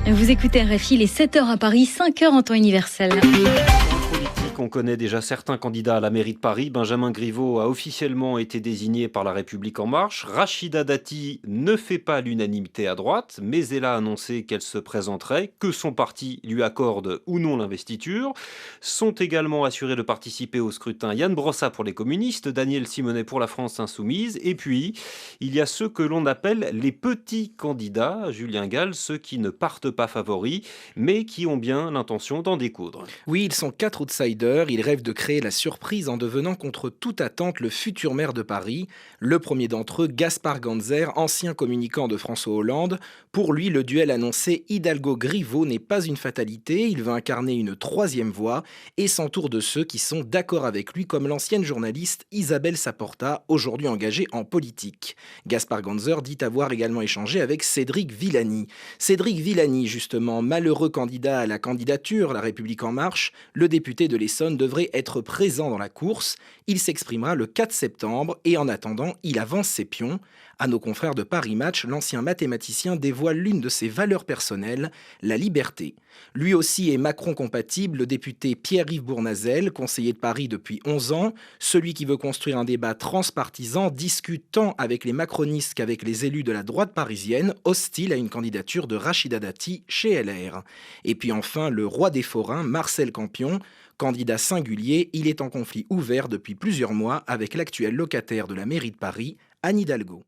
Vous écoutez RFI, il est 7h à Paris, 5h en temps universel. On connaît déjà certains candidats à la mairie de Paris. Benjamin Griveaux a officiellement été désigné par La République En Marche. Rachida Dati ne fait pas l'unanimité à droite, mais elle a annoncé qu'elle se présenterait, que son parti lui accorde ou non l'investiture. Sont également assurés de participer au scrutin Yann Brossa pour les communistes, Daniel Simonet pour la France Insoumise. Et puis, il y a ceux que l'on appelle les petits candidats, Julien Gall, ceux qui ne partent pas favoris, mais qui ont bien l'intention d'en découdre. Oui, ils sont 4 outsiders. Ils rêvent de créer la surprise en devenant contre toute attente le futur maire de Paris. Le premier d'entre eux, Gaspard Ganzer, ancien communicant de François Hollande. Pour lui, le duel annoncé Hidalgo-Griveaux n'est pas une fatalité. Il veut incarner une troisième voie et s'entoure de ceux qui sont d'accord avec lui, comme l'ancienne journaliste Isabelle Saporta, aujourd'hui engagée en politique. Gaspard Ganzer dit avoir également échangé avec Cédric Villani. Cédric Villani, justement, malheureux candidat à la candidature La République En Marche, le député de l'Essonne devrait être présent dans la course. Il s'exprimera le 4 septembre et en attendant, il avance ses pions. À nos confrères de Paris Match, l'ancien mathématicien dévoile l'une de ses valeurs personnelles, la liberté. Lui aussi est Macron compatible, le député Pierre-Yves Bournazel, conseiller de Paris depuis 11 ans, celui qui veut construire un débat transpartisan, discute tant avec les macronistes qu'avec les élus de la droite parisienne, hostile à une candidature de Rachida Dati chez LR. Et puis enfin, le roi des forains, Marcel Campion, candidat singulier, il est en conflit ouvert depuis plusieurs mois avec l'actuel locataire de la mairie de Paris, Anne Hidalgo.